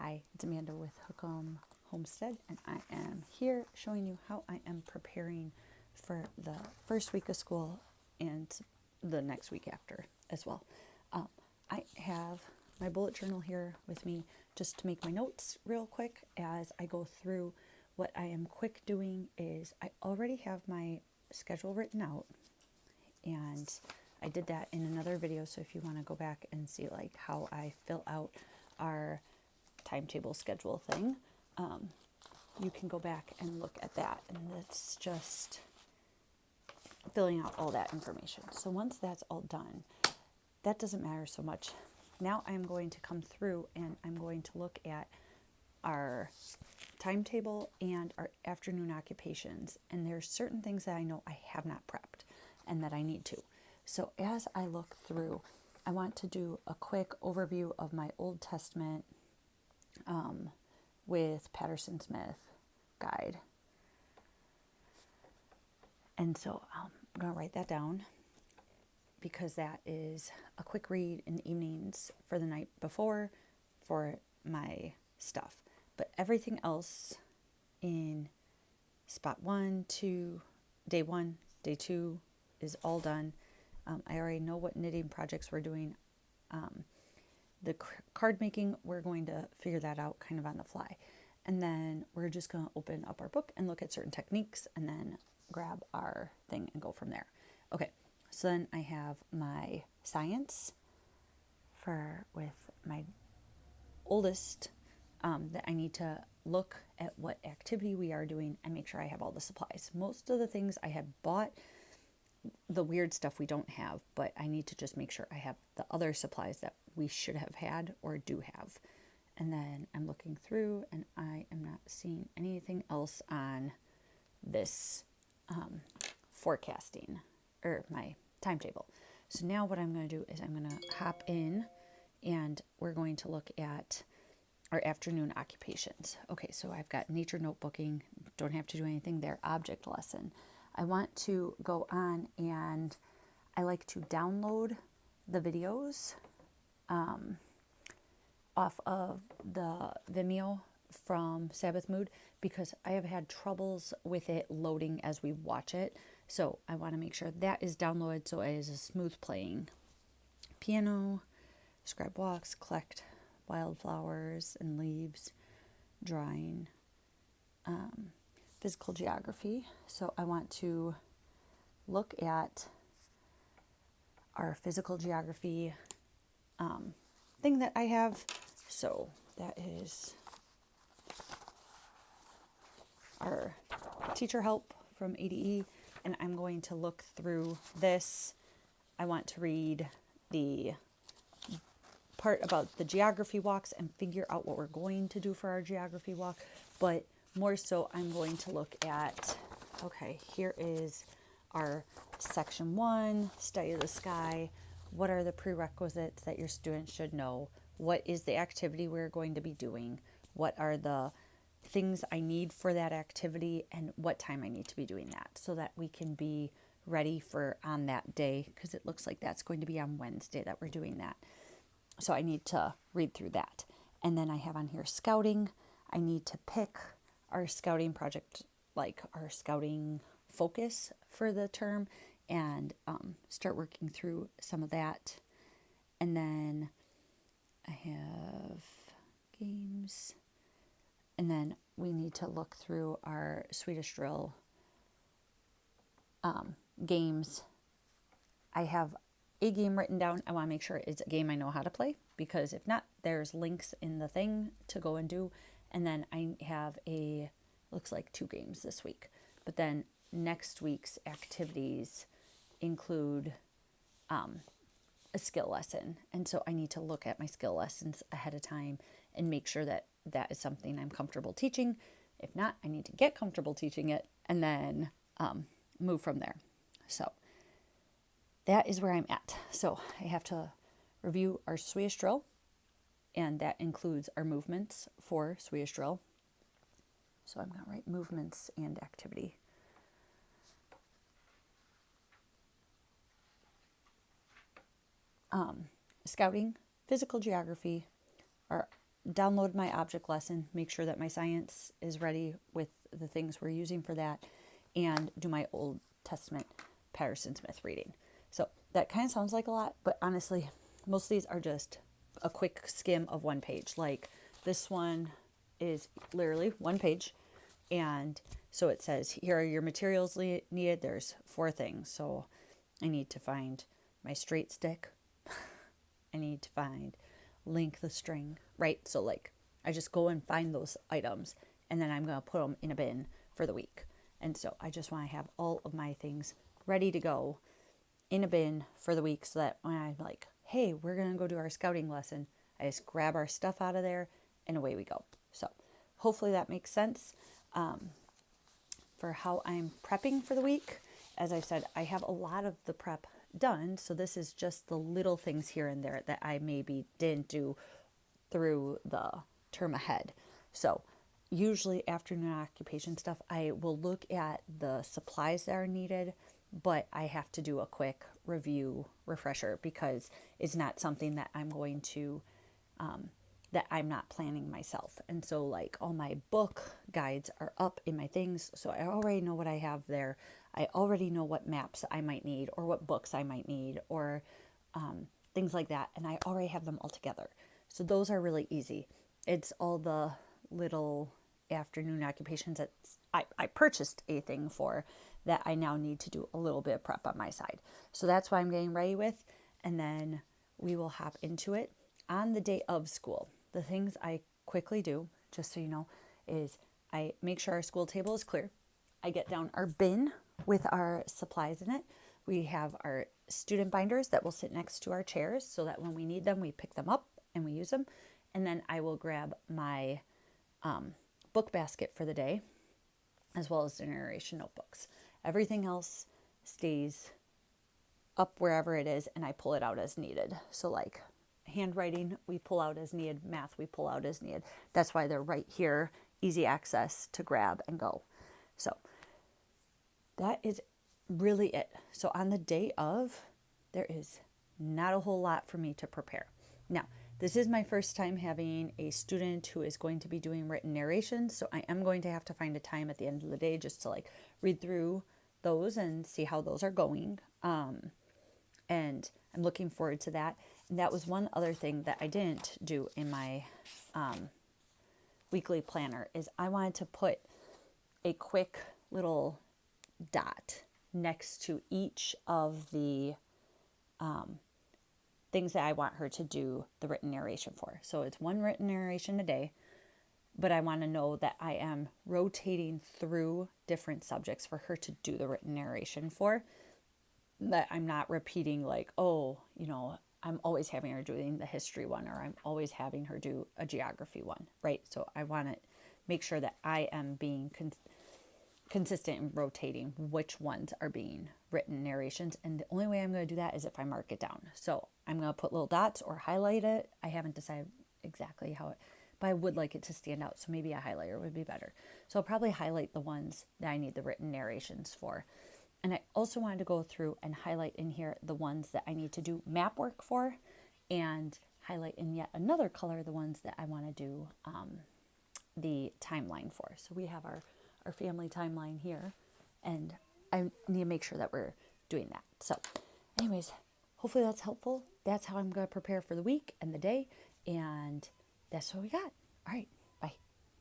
Hi, it's Amanda with Hookem Homestead, and I am here showing you how I am preparing for the first week of school and the next week after as well. I have my bullet journal here with me just to make my notes real quick as I go through. What I am quick doing is I already have my schedule written out, and I did that in another video, so if you want to go back and see like how I fill out our timetable schedule thing, you can go back and look at that, and it's just filling out all that information. So once that's all done, that doesn't matter so much. Now I'm going to come through and I'm going to look at our timetable and our afternoon occupations, and there's certain things that I know I have not prepped and that I need to. So as I look through, I want to do a quick overview of my Old Testament with Patterson Smith guide. And so I'm going to write that down because that is a quick read in the evenings for the night before for my stuff. But everything else in spot 1, 2, day 1, day 2 is all done. I already know what knitting projects we're doing. The card making, we're going to figure that out kind of on the fly. And then we're just going to open up our book and look at certain techniques and then grab our thing and go from there. Okay, so then I have my science with my oldest that I need to look at what activity we are doing and make sure I have all the supplies. Most of the things I have bought. The weird stuff we don't have, but I need to just make sure I have the other supplies that we should have had or do have. And then I'm looking through and I am not seeing anything else on this forecasting or my timetable. So now what I'm going to do is I'm going to hop in and we're going to look at our afternoon occupations. Okay, so I've got nature notebooking, don't have to do anything there, object lesson. I want to go on and I like to download the videos off of the Vimeo from Sabbath Mood because I have had troubles with it loading as we watch it. So I want to make sure that is downloaded so it is a smooth playing. Piano, scribe walks, collect wildflowers and leaves, drawing, physical geography. So I want to look at our physical geography thing that I have. So that is our teacher help from ADE, and I'm going to look through this. I want to read the part about the geography walks and figure out what we're going to do for our geography walk, but more so I'm going to look at, okay, here is our section 1, study of the sky. What are the prerequisites that your students should know? What is the activity we're going to be doing? What are the things I need for that activity and what time I need to be doing that so that we can be ready for on that day, because it looks like that's going to be on Wednesday that we're doing that. So I need to read through that. And then I have on here scouting. I need to pick our scouting project, like our scouting focus for the term, and start working through some of that. And then I have games. And then we need to look through our Swedish drill games. I have a game written down. I want to make sure it's a game I know how to play, because if not, there's links in the thing to go and do. And then I have looks like 2 games this week. But then next week's activities include a skill lesson. And so I need to look at my skill lessons ahead of time and make sure that that is something I'm comfortable teaching. If not, I need to get comfortable teaching it and then move from there. So that is where I'm at. So I have to review our Swedish drill, and that includes our movements for Swedish drill. So I'm going to write movements and activity. Scouting, physical geography, our download my object lesson, make sure that my science is ready with the things we're using for that, and do my Old Testament Patterson Smith reading. So that kind of sounds like a lot, but honestly, most of these are just a quick skim of one page. Like this one is literally one page. And so it says, here are your materials needed. There's 4 things. So I need to find my straight stick. I need to find length of string, right? So like I just go and find those items, and then I'm going to put them in a bin for the week. And so I just want to have all of my things ready to go in a bin for the week, so that when I'm like, hey, we're going to go do our scouting lesson, I just grab our stuff out of there and away we go. So hopefully that makes sense for how I'm prepping for the week. As I said, I have a lot of the prep done, so this is just the little things here and there that I maybe didn't do through the term ahead. So usually afternoon occupation stuff, I will look at the supplies that are needed, but I have to do a quick review refresher because it's not something that I'm going to that I'm not planning myself. And so like all my book guides are up in my things, so I already know what I have there. I already know what maps I might need or what books I might need or things like that, and I already have them all together. So those are really easy. It's all the little afternoon occupations that I purchased a thing for that I now need to do a little bit of prep on my side. So that's what I'm getting ready with, and then we will hop into it. On the day of school, the things I quickly do, just so you know, is I make sure our school table is clear. I get down our bin with our supplies in it. We have our student binders that will sit next to our chairs so that when we need them, we pick them up and we use them. And then I will grab my book basket for the day, as well as the narration notebooks. Everything else stays up wherever it is, and I pull it out as needed. So like handwriting, we pull out as needed. Math, we pull out as needed. That's why they're right here, easy access to grab and go. So that is really it. So on the day of, there is not a whole lot for me to prepare. Now, this is my first time having a student who is going to be doing written narration, so I am going to have to find a time at the end of the day just to like read through those and see how those are going. And I'm looking forward to that. And that was one other thing that I didn't do in my weekly planner, is I wanted to put a quick little dot next to each of the things that I want her to do the written narration for. So it's one written narration a day, but I want to know that I am rotating through different subjects for her to do the written narration for. That I'm not repeating like, oh, you know, I'm always having her doing the history one, or I'm always having her do a geography one, right? So I want to make sure that I am being consistent in rotating which ones are being written narrations. And the only way I'm going to do that is if I mark it down. So I'm going to put little dots or highlight it. I haven't decided exactly how it, but I would like it to stand out. So maybe a highlighter would be better. So I'll probably highlight the ones that I need the written narrations for. And I also wanted to go through and highlight in here the ones that I need to do map work for, and highlight in yet another color the ones that I want to do the timeline for. So we have our family timeline here, and I need to make sure that we're doing that. So anyways, hopefully that's helpful. That's how I'm going to prepare for the week and the day, and that's what we got. All right.